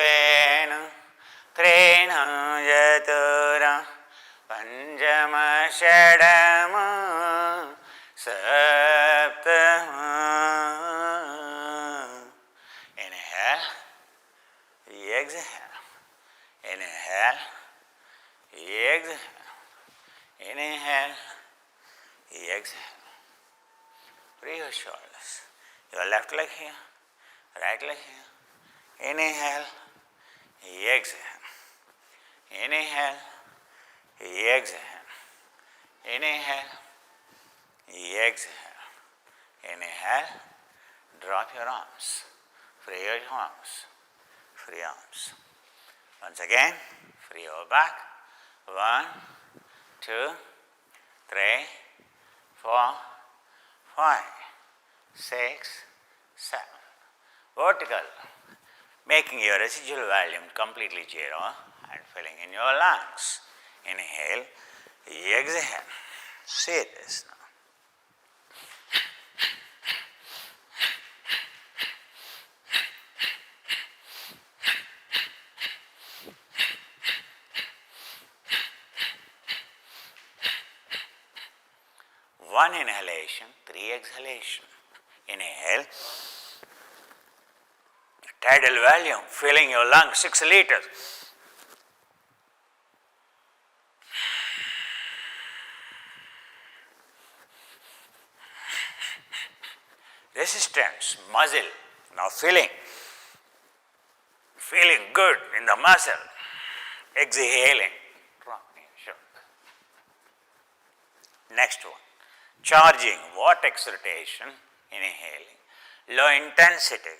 वेणु त्रीणु चतुरा पंचम षडम सप्तम. Inhale, exhale. Inhale, exhale. Inhale, exhale. Free your shoulders. Your left leg here, right leg here. Inhale, exhale. Inhale, exhale. Inhale, exhale. Inhale, drop your arms. Free your arms. Free arms. Once again, free your back. 1, 2, 3, 4, 5, 6, 7. Vertical, making your residual volume completely zero and filling in your lungs. Inhale, exhale. See this now. One inhalation, 3 exhalation. Inhale, tidal volume filling your lungs 6 liters. Resistance, muscle, now feeling good in the muscle. Exhaling, dropping your shoulder. Next one, charging, vortex rotation, inhaling, low intensity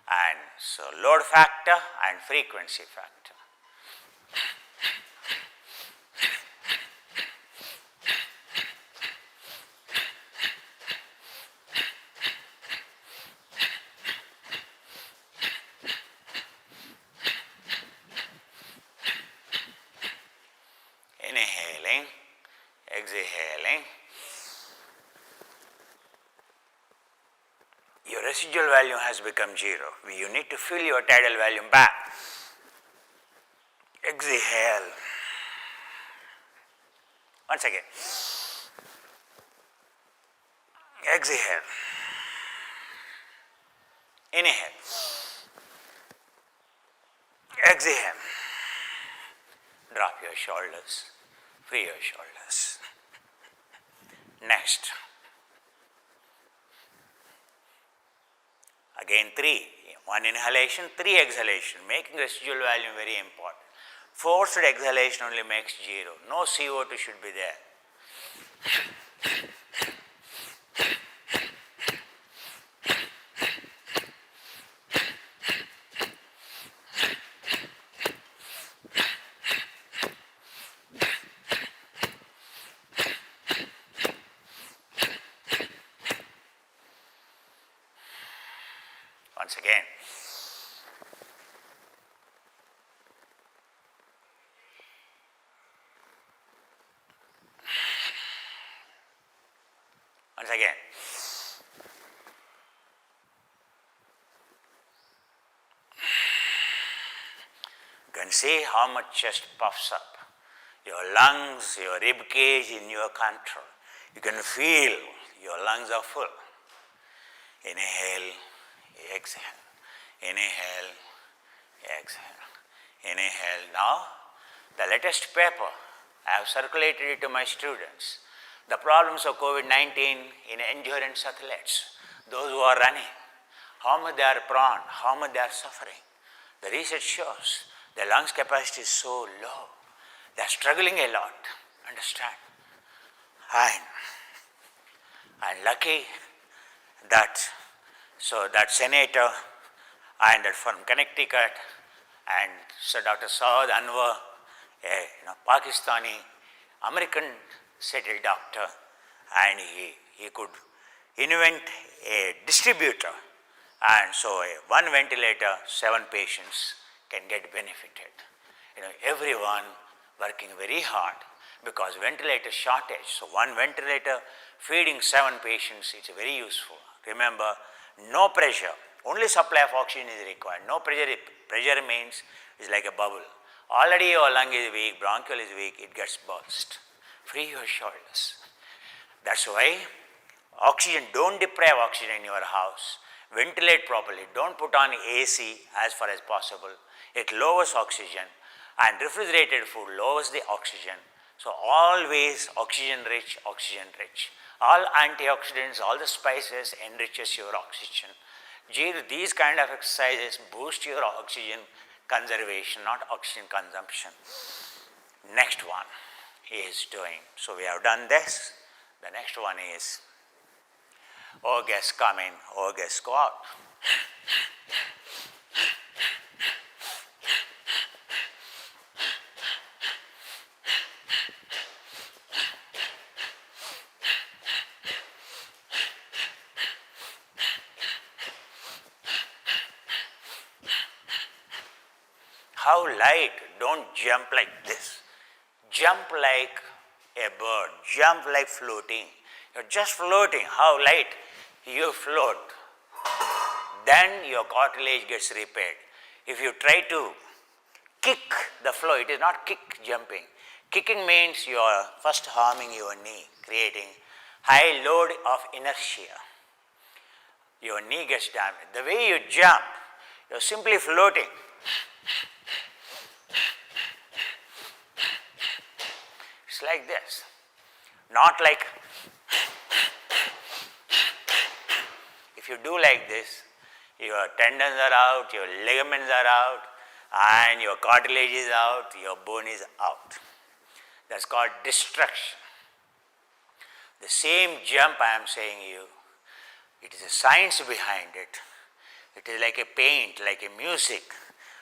and so load factor and frequency factor. Inhaling, exhaling. Your residual volume has become zero. You need to fill your tidal volume back. Exhale. Once again. Exhale. Inhale. Exhale. Drop your shoulders. Free your shoulders. Next. Again 3. 1 inhalation, 3 exhalation, making residual volume very important. Forced exhalation only makes zero. No CO2 should be there. Once again. Once again. You can see how much chest puffs up. Your lungs, your rib cage in your control. You can feel your lungs are full. Inhale, exhale. Inhale, exhale. Inhale. Now, the latest paper, I have circulated it to my students. The problems of COVID-19 in endurance athletes, those who are running, how much they are prone, how much they are suffering. The research shows the lungs capacity is so low. They are struggling a lot, understand? And lucky that senator and that from Connecticut and so Dr. Saad Anwar, a Pakistani American settled doctor, and he could invent a distributor, and so one ventilator, 7 patients can get benefited. Everyone working very hard because ventilator shortage. So one ventilator feeding 7 patients is very useful. Remember, no pressure, Only supply of oxygen is required. No pressure. Pressure means it's like a bubble. Already your lung is weak, bronchial is weak, it gets burst. Free your shoulders. That's why oxygen, don't deprive oxygen in your house. Ventilate properly. Don't put on AC as far as possible. It lowers oxygen, and refrigerated food lowers the oxygen. So always oxygen rich, oxygen rich. All antioxidants, all the spices enriches your oxygen. These kind of exercises boost your oxygen conservation, not oxygen consumption. Next one is doing. So we have done this. The next one is O gas come in, O gas go out. How light, don't jump like this. Jump like a bird, jump like floating. You're just floating. How light? You float. Then your cartilage gets repaired. If you try to kick the flow, it is not kick jumping. Kicking means you are first harming your knee, creating high load of inertia. Your knee gets damaged. The way you jump, you're simply floating. It's like this. Not like, if you do like this, your tendons are out, your ligaments are out, and your cartilage is out, your bone is out. That's called destruction. The same jump I am saying you, it is a science behind it. It is like a paint, like a music.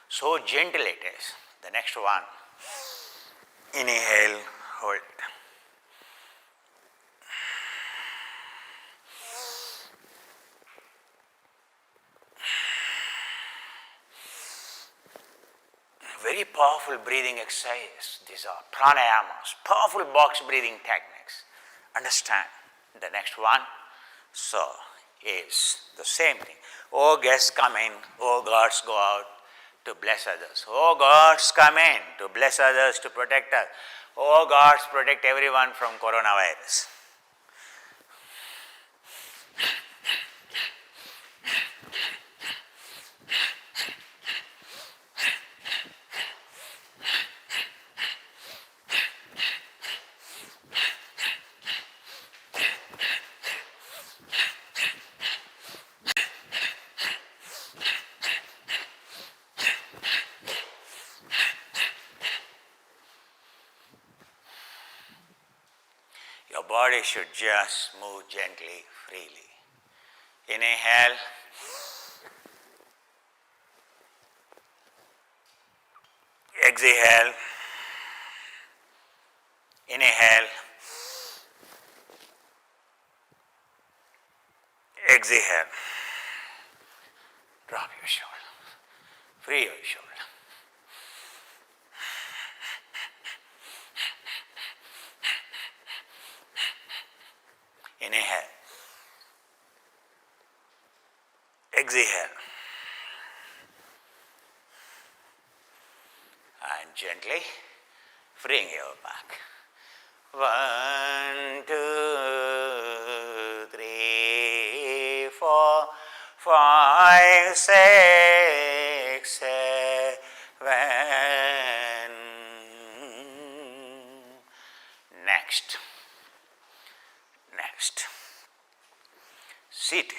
So gentle it is. The next one. Inhale, hold it. Very powerful breathing exercises. These are pranayamas, powerful box breathing techniques. Understand? The next one, so is the same thing. Oh guests come in, oh gods go out to bless others. Oh gods come in to bless others, to protect us. Oh gods protect everyone from coronavirus. Your body should just move gently, freely. Inhale. Exhale. Inhale. Exhale. Drop your shoulder. Free your shoulder. Inhale. Exhale. And gently freeing your back. 1, 2, 3, 4, 5, 6, 7. Next. Sit here.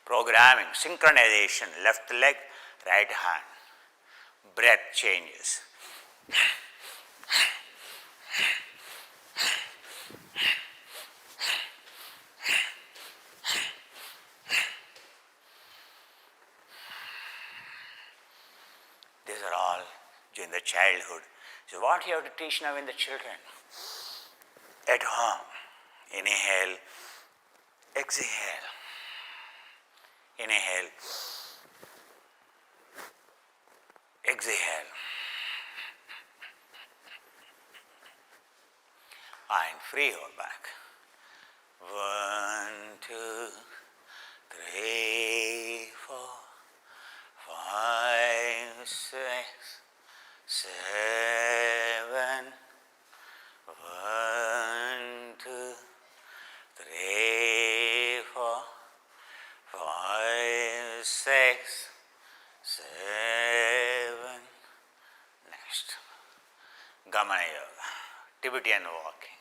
Programming, synchronization, left leg, right hand. Breath changes. These are all during the childhood. So what you have to teach now in the children? At home. Inhale, exhale. Inhale, exhale. and free your back. 1, 2, 3, 4, 5, 6, 7. 1, 2, 3, 4, 5, 6, 7. Next, Gamana Yoga, Tibetan walking.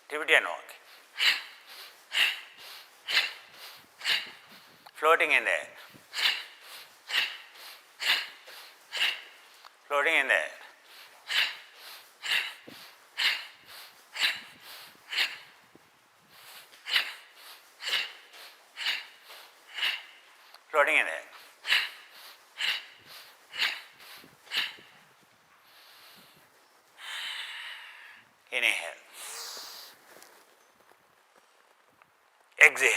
Tibetan walking. Floating in the air. Floating in the air. Floating in the air. Inhale. Exhale.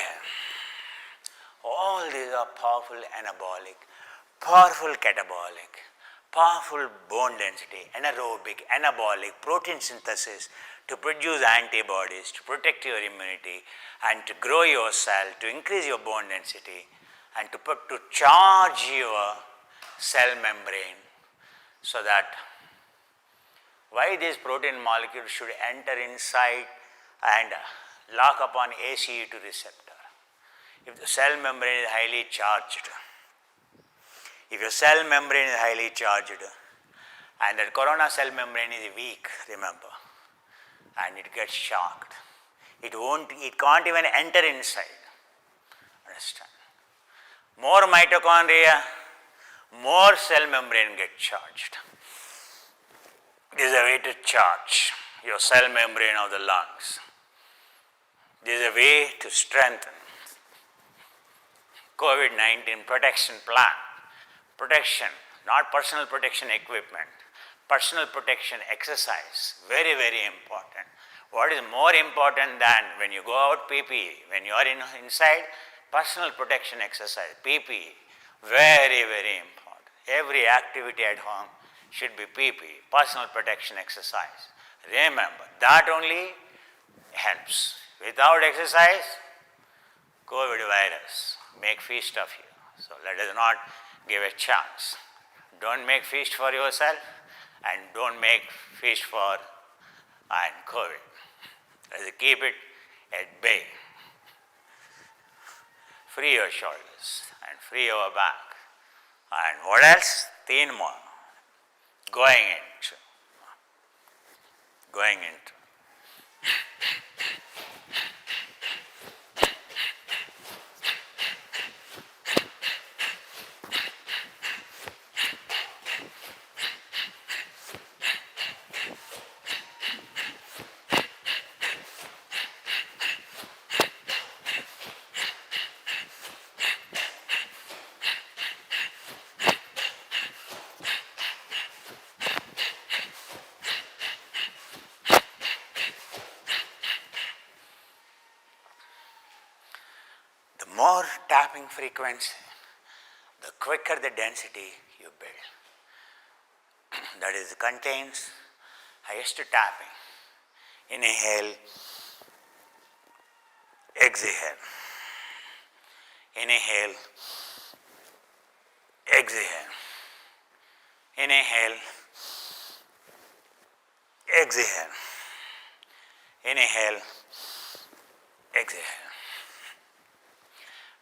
All these are powerful anabolic, powerful catabolic, powerful bone density, anaerobic, anabolic, protein synthesis to produce antibodies, to protect your immunity, and to grow your cell, to increase your bone density, and to charge your cell membrane, so that why these protein molecules should enter inside and lock upon ACE2 receptor. If the cell membrane is highly charged, if your cell membrane is highly charged and the corona cell membrane is weak, remember, and it gets shocked, it can't even enter inside. Understand? More mitochondria, more cell membrane gets charged. This is a way to charge your cell membrane of the lungs. This is a way to strengthen COVID-19 protection plan. Protection, not personal protection equipment. Personal protection exercise, very, very important. What is more important than when you go out, PPE? When you are inside, personal protection exercise, PPE, very, very important. Every activity at home should be PPE, personal protection exercise. Remember, that only helps. Without exercise, COVID virus make feast of you. So let us not give a chance. Don't make feast for yourself and don't make feast for COVID. Let us keep it at bay. Free your shoulders and free your back. And what else? 3 more. Going into. The more tapping frequency, the quicker the density you build. That is, contains highest tapping. Inhale, exhale. Inhale, exhale. Inhale, exhale. Inhale, exhale.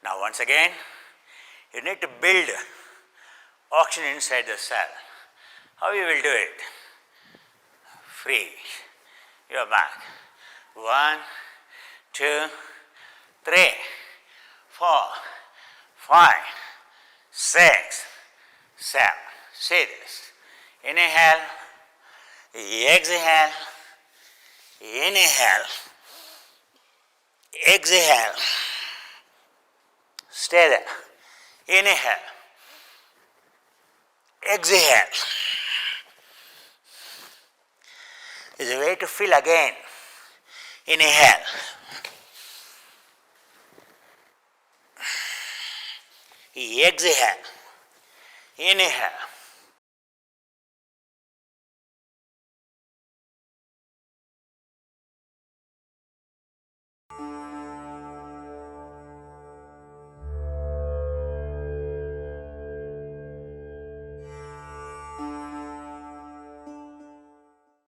Now once again, you need to build oxygen inside the cell. How you will do it? Free your back. 1, 2, 3, 4, 5, 6, 7. See this. Inhale, exhale, inhale, exhale. Stay there. Inhale, exhale. Is a way to fill again. Inhale. exhale, inhale,